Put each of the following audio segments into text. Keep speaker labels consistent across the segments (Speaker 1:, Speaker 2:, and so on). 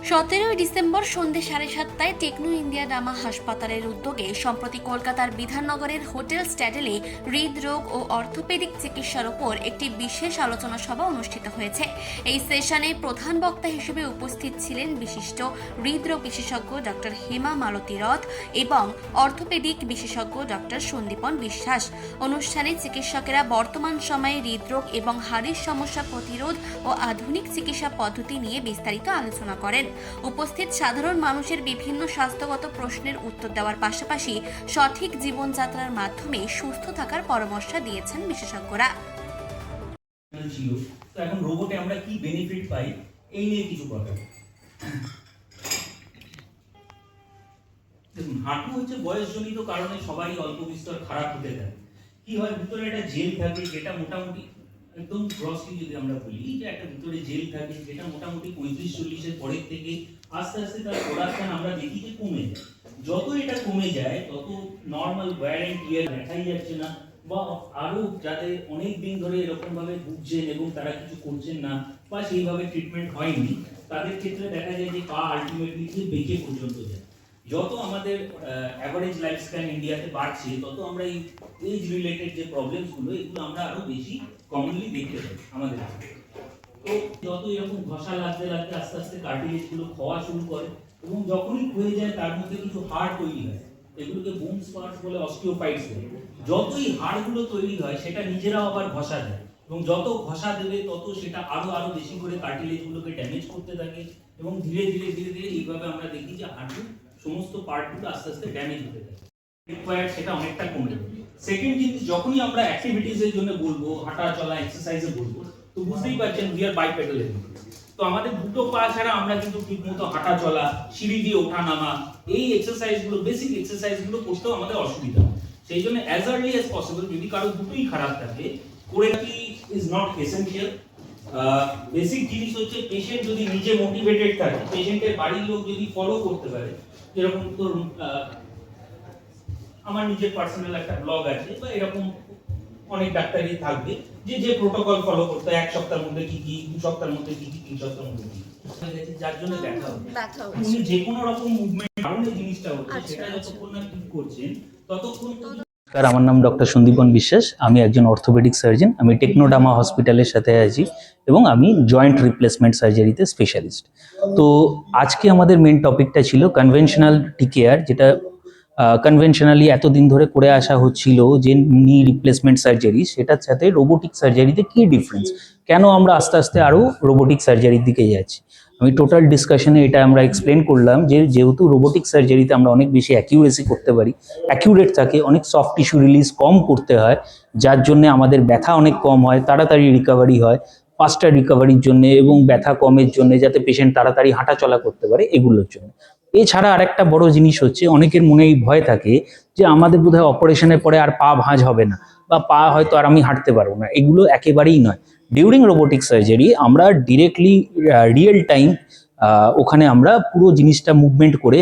Speaker 1: 17 December সন্ধ্যে 7:30টায় techno India ডামা হাসপাতালের উদ্যোগে সম্প্রতি কলকাতার বিধাননগরের হোটেল স্ট্যাডেলে হৃদরোগ ও অর্থোপেডিক চিকিৎসার উপর একটি বিশেষ আলোচনা সভা অনুষ্ঠিত হয়েছে। এই সেশনে প্রধান বক্তা হিসেবে উপস্থিত ছিলেন বিশিষ্ট হৃদরোগ বিশেষজ্ঞ ডক্টর হেমা মালতী রথ এবং অর্থোপেডিক বিশেষজ্ঞ ডক্টর সন্দীপন বিশ্বাস। অনুষ্ঠানে চিকিৎসকেরা বর্তমান সময়ে হৃদরোগ এবং হাড়ের সমস্যা প্রতিরোধ ও আধুনিক চিকিৎসা পদ্ধতি নিয়ে বিস্তারিত আলোচনা করেন। উপস্থিত সাধারণ মানুষের বিভিন্ন স্বাস্থ্যগত প্রশ্নের উত্তর দেওয়ার পাশাপাশি সঠিক জীবনযাত্রার মাধ্যমে সুস্থ থাকার পরামর্শ দিয়েছেন বিশেষজ্ঞরা।
Speaker 2: তো এখন রোবটে আমরা কি বেনিফিট পাই এই নিয়ে কিছু কথা। হাঁটু হচ্ছে বয়সজনিত কারণে সবারই অল্প বিস্তর খারাপ হতে থাকে। কি হয়, ভিতরে একটা জেল থাকে যেটা মোটামুটি একদম গ্রসলি যদি আমরা বলি যে একটা ভিতরে জেল থাকে যেটা মোটামুটি 35-40-এর পরের থেকে আস্তে আস্তে তার প্রোডাকশন আমরা দেখি যে কমে যায়। যত এটা কমে যায় তত নর্মাল ওয়্যার অ্যান্ড টিয়ার দেখাই যাচ্ছে না, বা আরো যাদের অনেক দিন ধরে এরকম ভাবে ভুগছেন এবং তারা কিছু করছেন না বা সেইভাবে ট্রিটমেন্ট হয়নি, তাদের ক্ষেত্রে দেখা যায় যে পা আলটিমেটলি বেঁকে পর্যন্ত যায়। যত আমাদের অ্যাভারেজ লাইফ স্প্যান ইন্ডিয়াতে বাড়ছে তত আমরা এই এজ রিলেটেড যে প্রবলেমসগুলো এগুলো আমরা আরো বেশি কমনলি দেখতে পাই আমাদের। তো যত এরকম ঘষা লাগতে লাগতে আস্তে আস্তে কার্টিলেজগুলো খাওয়া শুরু করে এবং যখনই ক্ষয়ে যায় তার মধ্যে কিছু হাড় তৈরি হয়, এগুলোকে বোন স্পার্স বলে, অস্টিওফাইটস বলে। যতই হাড়গুলো তৈরি হয় সেটা নিজেরাও আবার ঘষা দেয় এবং যত ঘষা দেবে তত সেটা আরো বেশি করে কার্টিলেজগুলোকে ড্যামেজ করতে থাকে এবং ধীরে ধীরে ধীরে ধীরে এইভাবে আমরা দেখি যে হাড়ু সমস্ত পার্টগুলো আস্তে আস্তে ড্যামেজ হতে থাকে। রিকোয়ার্ড সেটা অনেকটা কমে যাবে। সেকেন্ড জিনিস, যখনই আমরা অ্যাক্টিভিটিসের জন্য বলবো, হাঁটা চলা এক্সারসাইজে বলবো, তো বুঝতেই পারছেন উই আর বাইপেডাল। তো আমাদের দুটো পা ছাড়া আমরা কিন্তু ঠিকমতো হাঁটা চলা, সিঁড়ি দিয়ে ওঠা নামা, এই এক্সারসাইজগুলো, বেসিক এক্সারসাইজগুলো করতেও আমাদের অসুবিধা হয়। সেই জন্য অ্যাজ আর্লি অ্যাজ পসিবল যদি কারো দুটোই খারাপ থাকে, করে কি ইজ নট এসেনশিয়াল। বেসিক জিনিস হচ্ছে পেশেন্ট যদি নিজে মোটিভেটেড থাকে, পেশেন্টের বাড়ির লোক যদি ফলো করতে পারে, যেরকম ধরুন আমার নিজের পার্সোনাল একটা ব্লগ আছে বা এরকম অনেক ডাক্তারই থাকবে যে প্রোটোকল ফলো করতে হয়, 1 সপ্তাহের মধ্যে কি কি, 2 সপ্তাহের মধ্যে কি কি, 3 সপ্তাহের মধ্যে কি, যার জন্য দেখা হবে উনি যে কোনো রকম মুভমেন্ট কারণে জিনিসটা হচ্ছে সেটা যতক্ষণ না ঠিক করছেন ততক্ষণ।
Speaker 3: আমার নাম ডক্টর সন্দীপন বিশ্বাস, আমি একজন অর্থোপেডিক সার্জন। আমি টেকনো ডামা হসপিটালের সাথে আছি এবং আমি জয়েন্ট রিপ্লেসমেন্ট সার্জারিতে স্পেশালিস্ট। তো আজকে আমাদের মেন টপিকটা ছিল কনভেনশনাল টিকেয়ার, যেটা কনভেনশনালি এতদিন ধরে করে আসা হচ্ছিল যে নি রিপ্লেসমেন্ট সার্জারি, সেটার সাথে রোবোটিক সার্জারিতে কি ডিফারেন্স, কেন আমরা আস্তে আস্তে আরও রোবোটিক সার্জারির দিকে যাচ্ছি। আমি টোটাল ডিসকাশনে এটা আমরা এক্সপ্লেন করলাম যে যেহেতু রোবোটিক সার্জারিতে আমরা অনেক বেশি অ্যাকিউরেসি করতে পারি, অ্যাকিউরেট থাকে, অনেক সফট টিস্যু রিলিজ কম করতে হয়, যার জন্য আমাদের ব্যথা অনেক কম হয়, তাড়াতাড়ি রিকভারি হয়, ফাস্টার রিকভারির জন্য এবং ব্যথা কমের জন্য, যাতে পেশেন্ট তাড়াতাড়ি হাঁটা চলা করতে পারে, এগুলোর জন্য। এছাড়া আরেকটা বড় জিনিস হচ্ছে, অনেকের মনে এই ভয় থাকে যে আমাদের বোধহয় অপারেশনের পরে আর পা ভাঁজ হবে না বা পা হয়তো আর আমি হাঁটতে পারবো না। এগুলো একেবারেই নয়। ডিউরিং রোবোটিক সার্জারি আমরা ডিরেক্টলি রিয়েল টাইম ওখানে আমরা পুরো জিনিসটা মুভমেন্ট করে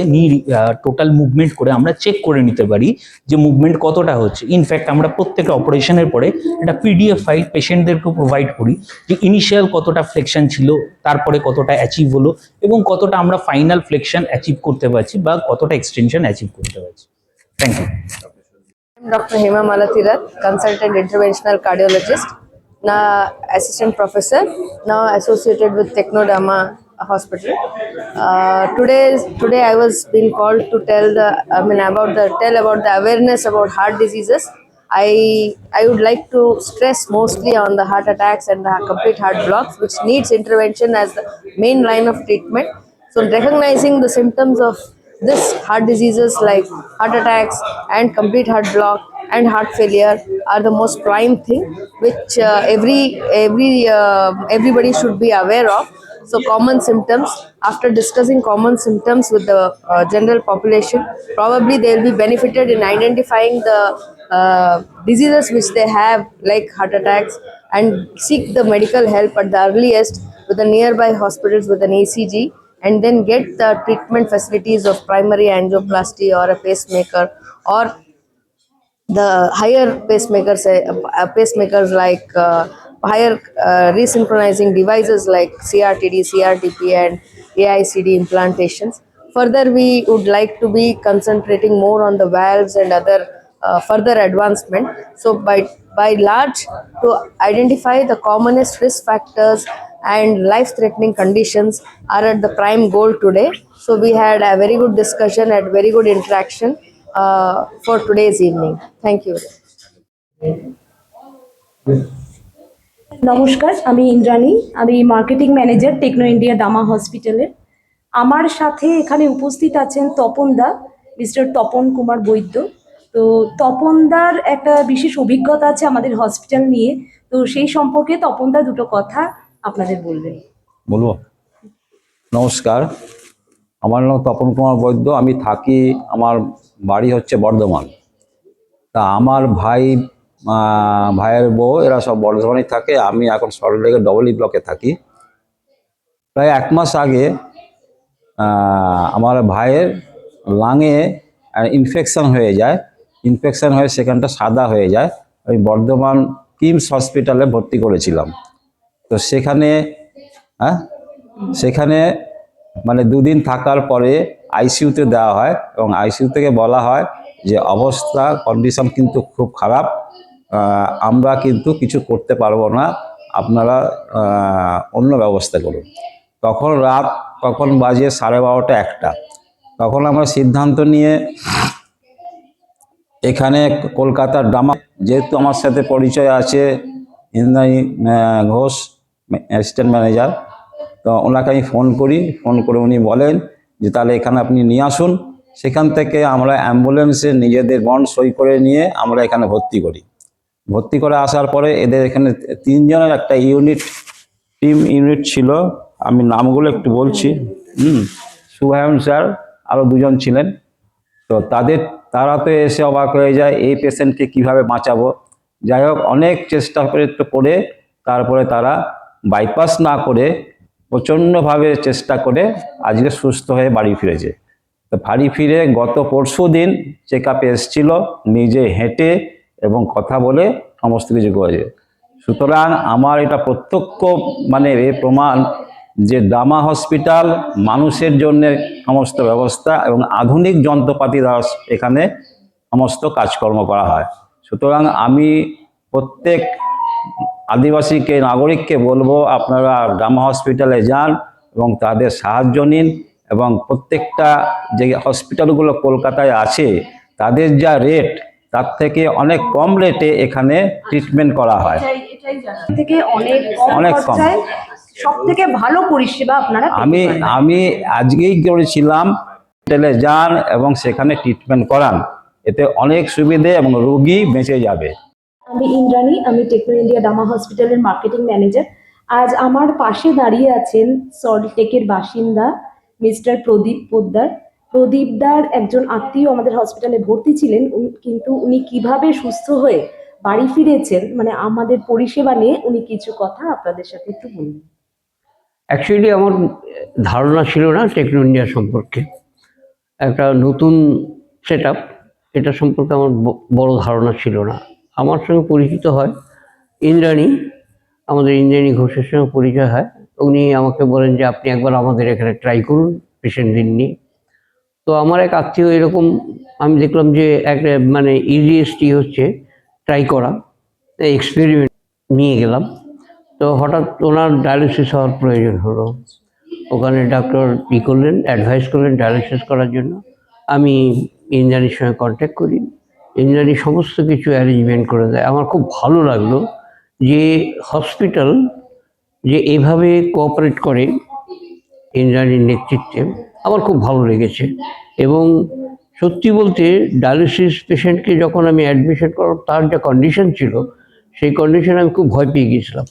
Speaker 3: টোটাল মুভমেন্ট করে আমরা চেক করে নিতে পারি যে মুভমেন্ট কতটা হচ্ছে। ইনফ্যাক্ট আমরা প্রত্যেকটা অপারেশনের পরে একটা পিডিএফ ফাইল পেশেন্টদেরকে প্রোভাইড করি যে ইনিশিয়াল কতটা ফ্লেকশন ছিল, তারপরে কতটা অ্যাচিভ হলো এবং কতটা আমরা ফাইনাল ফ্লেকশন অ্যাচিভ করতে পারছি বা কতটা এক্সটেনশন অ্যাচিভ করতে পারছি। Thank you.
Speaker 4: Dr. Hema Malati Rath, consultant interventional cardiologist, now assistant professor, now associated with Techno Dama Hospital. Today I was being called to tell about the awareness about heart diseases. I would like to stress mostly on the heart attacks and the complete heart blocks, which needs intervention as the main line of treatment. So recognizing the symptoms of this heart diseases like heart attacks and complete heart block and heart failure are the most prime thing which everybody should be aware of. So common symptoms, after discussing common symptoms with the general population, probably they will be benefited in identifying the diseases which they have like heart attacks and seek the medical help at the earliest with the nearby hospitals with an ECG, and then get the treatment facilities of primary angioplasty or a pacemaker, or the higher pacemakers like higher resynchronizing devices like CRTD, CRTP and AICD implantations. Further, we would like to be concentrating more on the valves and other further advancement. So by large, to identify the commonest risk factors and life-threatening conditions are at the prime goal today. So we had a very good discussion and very good interaction for today's evening. Thank you.
Speaker 5: নমস্কার, আমি ইন্দ্রাণী। আমি marketing manager techno India ডামা হসপিটালের। আমার সাথে এখানে উপস্থিত আছেন তপনদা, mister Tapan Kumar বৈদ্য। তো তপনদার একটা বিশেষ অভিজ্ঞতা আছে আমাদের হসপিটাল নিয়ে, তো সেই সম্পর্কে তপনদা দুটো কথা আপনাদের বলবেন।
Speaker 6: বলবো? নমস্কার, আমার নাম তপন কুমার বৈদ্য। আমি থাকি, আমার বাড়ি হচ্ছে বর্ধমান। তা আমার ভাইয়ের বউ এরা সব বর্ধমানে থাকে। আমি এখন সল্টলেকের ডবল ই ব্লকে থাকি। প্রায় 1 মাস আগে আমার ভাইয়ের লাঙে ইনফেকশন হয়ে যায়। ইনফেকশন হয়ে সেখানটা সাদা হয়ে যায়। আমি বর্ধমান কিমস হসপিটালে ভর্তি করেছিলাম। তো সেখানে মানে 2 দিন থাকার পরে আইসিইউতে দেওয়া হয় এবং আইসিইউ থেকে বলা হয় যে কন্ডিশন কিন্তু খুব খারাপ, আমরা কিন্তু কিছু করতে পারবো না, আপনারা অন্য ব্যবস্থা করুন। তখন বাজে 12:30 1টা। তখন আমরা সিদ্ধান্ত নিয়ে এখানে কলকাতার ডামা, যেহেতু আমার সাথে পরিচয় আছে ইন্দ্রাণী ঘোষ, অ্যাসিস্ট্যান্ট ম্যানেজার, তো ওনাকে আমি ফোন করে উনি বলেন যে তাহলে এখানে আপনি নিয়ে আসুন। সেখান থেকে আমরা অ্যাম্বুলেন্সে নিজেদের বন্ড সই করে নিয়ে আমরা এখানে ভর্তি করে আসার পরে এদের এখানে 3 জনের একটা টিম ইউনিট ছিল। আমি নামগুলো একটু বলছি। শুভায়ন স্যার, আরও 2 জন ছিলেন। তো তারা তো এসে অবাক হয়ে যায়, এই পেশেন্টকে কিভাবে বাঁচাবো। যাই হোক, অনেক চেষ্টা করে তারপরে তারা বাইপাস না করে প্রচণ্ডভাবে চেষ্টা করে আজকে সুস্থ হয়ে বাড়ি ফিরেছে। তো বাড়ি ফিরে গত পরশুদিন চেক আপে এসেছিল, নিজে হেঁটে এবং কথা বলে সমস্ত কিছু করেছে। সুতরাং আমার এটা প্রত্যক্ষ প্রমাণ যে ডামা হসপিটাল মানুষের জন্য সমস্ত ব্যবস্থা এবং আধুনিক যন্ত্রপাতি দ্বারা এখানে সমস্ত কাজকর্ম করা হয়। সুতরাং আমি প্রত্যেক আদিবাসীকে, নাগরিককে বলবো, আপনারা ডামা হসপিটালে যান এবং তাদের সাহায্য নিন। এবং প্রত্যেকটা যে হসপিটালগুলো কলকাতায় আছে তাদের যা রেট, তার থেকে অনেক কম রেটে এখানে ট্রিটমেন্ট করা হয়।
Speaker 5: থেকে অনেক কম খরচায় সবথেকে ভালো পরিষেবা আপনারা পেতে পারেন।
Speaker 6: আমি আজকেই করেছিলাম, হসপিটালে যান এবং সেখানে ট্রিটমেন্ট করান, এতে অনেক সুবিধে এবং রোগী বেঁচে যাবে।
Speaker 5: আমি ইন্দ্রাণী, আমি টেকনো ইন্ডিয়া ডামা হসপিটালের মার্কেটিং ম্যানেজার। আজ আমার পাশে দাঁড়িয়ে আছেন সল্টলেকের বাসিন্দা মিস্টার প্রদীপ পোদ্দার। প্রদীপদার একজন আত্মীয় আমাদের হসপিটালে ভর্তি ছিলেন, কিন্তু উনি কিভাবে সুস্থ হয়ে বাড়ি ফিরেছেন, আমাদের পরিষেবা নিয়ে উনি কিছু কথা আপনাদের সাথে একটু বলুন।
Speaker 7: অ্যাকচুয়ালি আমার ধারণা ছিল না টেকনো ইন্ডিয়া সম্পর্কে। একটা নতুন সেট আপ, এটা সম্পর্কে আমার বড় ধারণা ছিল না। আমার সঙ্গে পরিচিত হয় আমাদের ইন্দ্রাণী ঘোষের সঙ্গে পরিচয় হয়। উনি আমাকে বলেন যে আপনি একবার আমাদের এখানে ট্রাই করুন পেশেন্টদের নিয়ে। তো আমার এক আত্মীয় এরকম, আমি দেখলাম যে একটা ইজিএসটি হচ্ছে ট্রাই করা, এক্সপেরিমেন্ট নিয়ে গেলাম। তো হঠাৎ ওনার ডায়ালিসিস হওয়ার প্রয়োজন হলো। ওখানে ডাক্তার অ্যাডভাইস করলেন ডায়ালিসিস করার জন্য। আমি ইন্দ্রাণীর সঙ্গে কন্ট্যাক্ট করি, ইন্দ্রাণী সমস্ত কিছু অ্যারেঞ্জমেন্ট করে দেয়। আমার খুব ভালো লাগলো যে হসপিটাল যে এভাবে কোঅপারেট করে ইন্দ্রাণীর নেতৃত্বে, আমার খুব ভালো লেগেছে। এবং সত্যি বলতে ডায়ালিসিস পেশেন্টকে যখন আমি অ্যাডমিশন করলাম, তার যা কন্ডিশন ছিল, সেই কন্ডিশনে আমি খুব ভয় পেয়ে গেছিলাম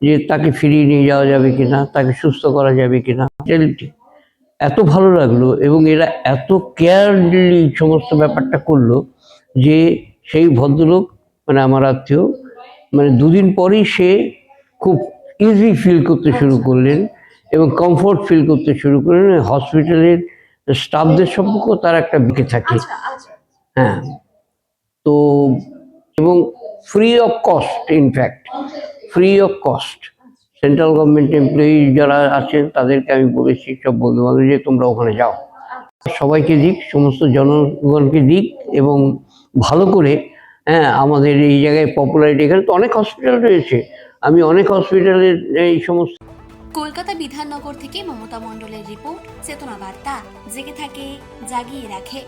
Speaker 7: যে তাকে ফিরিয়ে নিয়ে যাওয়া যাবে কিনা, তাকে সুস্থ করা যাবে কিনা। এত ভালো লাগলো এবং এরা এত কেয়ারলি সমস্ত ব্যাপারটা করলো যে সেই ভদ্রলোক আমার আত্মীয় 2 দিন পরেই সে খুব ইজি ফিল করতে শুরু করলেন এবং কমফোর্ট ফিল করতে শুরু করলেন। হসপিটালের স্টাফদের সম্পর্কেও তার একটা বিকে থাকে। হ্যাঁ, তো এবং free of cost, in fact free of cost central government employee যারা আছেন তাদেরকে আমি বলেছি সব বন্ধু বান্ধব যে তোমরা ওখানে যাও, সবাইকে দিক, সমস্ত জনগণকে দিক এবং ভালো করে। হ্যাঁ, আমাদের এই জায়গায় পপুলারিটি, এখানে তো অনেক হসপিটাল রয়েছে, আমি অনেক হসপিটালের এই সমস্ত।
Speaker 1: কলকাতা বিধাননগর থেকে মমতা মণ্ডলের রিপোর্ট, চেতনা বার্তা, জেগে থাকে, জাগিয়ে রাখে।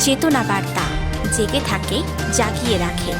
Speaker 1: চেতনা বার্তা, জেগে থাকে, জাগিয়ে রাখে।